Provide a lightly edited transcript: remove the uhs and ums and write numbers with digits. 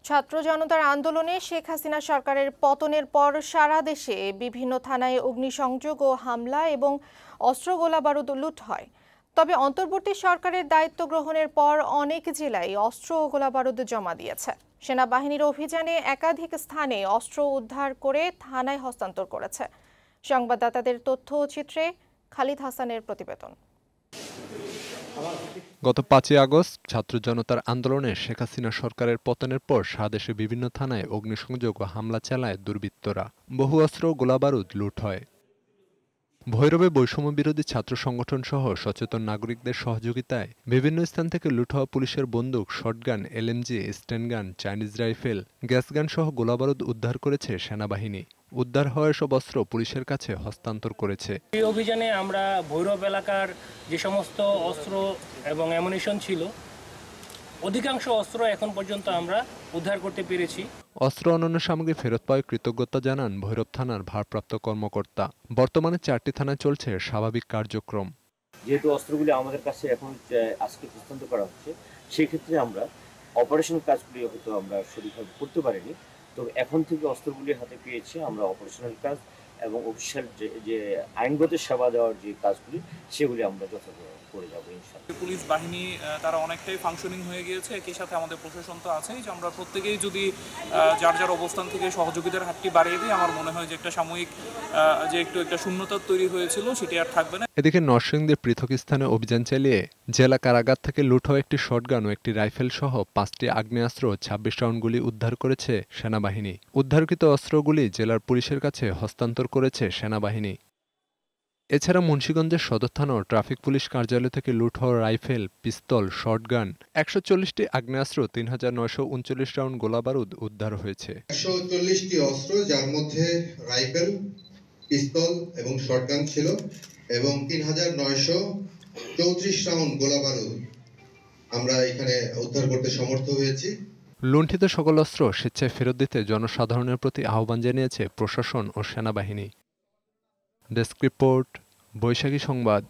ছাত্র জনতার আন্দোলনে শেখ হাসিনা সরকারের পতনের পর সারা দেশে বিভিন্ন থানায় অগ্নিসংযোগ ও হামলা এবং অস্ত্র গোলাবারুদ লুট হয়। তবে অন্তর্বর্তী সরকারের দায়িত্ব গ্রহণের পর অনেক জেলায় অস্ত্র ও গোলাবারুদ জমা দিয়েছে। সেনাবাহিনীর অভিযানে একাধিক স্থানে অস্ত্র উদ্ধার করে থানায় হস্তান্তর করেছে। সংবাদদাতাদের তথ্য ও চিত্রে খালিদ হাসানের প্রতিবেদন। গত ৫ই আগস্ট ছাত্র জনতার আন্দোলনে শেখ হাসিনা সরকারের পতনের পর সারাদেশে বিভিন্ন থানায় অগ্নিসংযোগ ও হামলা চালায় দুর্বৃত্তরা। বহু অস্ত্র গোলাবারুদ লুট হয়। ভৈরবে বৈষম্য বিরোধী ছাত্র সংগঠন সহ সচেতন নাগরিকদের সহযোগিতায় বিভিন্ন স্থান থেকে লুট হওয়া পুলিশের বন্দুক, শটগান, এলএমজি, স্ট্যান্ডগান, চাইনিজ রাইফেল, গ্যাসগান সহ গোলাবারুদ উদ্ধার করেছে সেনাবাহিনী। উদ্ধার হওয়া এসব অস্ত্র পুলিশের কাছে হস্তান্তর করেছে। এই অভিযানে আমরা ভৈরব এলাকার যে সমস্ত অস্ত্র এবং অ্যামুনিশন ছিল, অধিকাংশ অস্ত্র এখন পর্যন্ত আমরা উদ্ধার করতে পেরেছি। অস্ত্র অন্যান্য সামগ্রী ফেরত পাওয়ায় কৃতজ্ঞতা জানান ভৈরব থানার ভারপ্রাপ্ত কর্মকর্তা। বর্তমানে 4টি থানায় চলছে স্বাভাবিক কার্যক্রম। যেহেতু অস্ত্রগুলি আমাদের কাছে এখন আজকে হস্তান্তর করা হচ্ছে, সেক্ষেত্রে আমরা অপারেশন কাজগুলি হয়তো আমরা সঠিকভাবে করতে পারিনি। তো এখন থেকে অস্ত্রগুলি হাতে পেয়েছি, আমরা অপারেশনাল কাজ এবং অফিসিয়াল যে আইনগত সেবা দেওয়ার যে কাজগুলি, সেগুলি আমরা যথাযথ করে যাবো ইনশাআল্লাহ। পুলিশ বাহিনী তারা অনেকটাই ফাংশনিং হয়ে গিয়েছে। একই সাথে আমাদের প্রশাসন তো আছেই, যে আমরা প্রত্যেকেই যদি যার যার অবস্থান থেকে সহযোগিতার হাতটি বাড়িয়ে দিই, আমার মনে হয় যে একটা সাময়িক যে একটা শূন্যতা তৈরি হয়েছিল সেটি আর থাকবে না। এদিকে নরসিংদীর পৃথক স্থানে অভিযান চালিয়ে জেলা কারাগার থেকে লুট হওয়া একটি শটগান ও একটি রাইফেল সহ 5টি আগ্নেয়াস্ত্র 26 রাউন্ড গুলি উদ্ধার করেছে সেনাবাহিনী। উদ্ধারকৃত অস্ত্রগুলি জেলার পুলিশের কাছে হস্তান্তর করেছে সেনাবাহিনী। এছাড়া মুন্সিগঞ্জের সদর থানা ও ট্রাফিক পুলিশ কার্যালয় থেকে লুট হওয়া রাইফেল, পিস্তল, শটগান, 140টি আগ্নেয়াস্ত্র, 3939 রাউন্ড গোলাবারুদ উদ্ধার হয়েছে। 140টি অস্ত্র, যার মধ্যে রাইফেল, পিস্তল এবং শটগান ছিল, এবং 3934 রাউন্ড গোলাবারুদ আমরা এখানে উদ্ধার করতে সমর্থ হয়েছি। লুণ্ঠিত সকল অস্ত্র স্বেচ্ছায় ফেরত দিতে জনসাধারণের প্রতি আহ্বান জানিয়েছে প্রশাসন ও সেনাবাহিনী। ডেস্ক রিপোর্ট, বৈশাখী সংবাদ।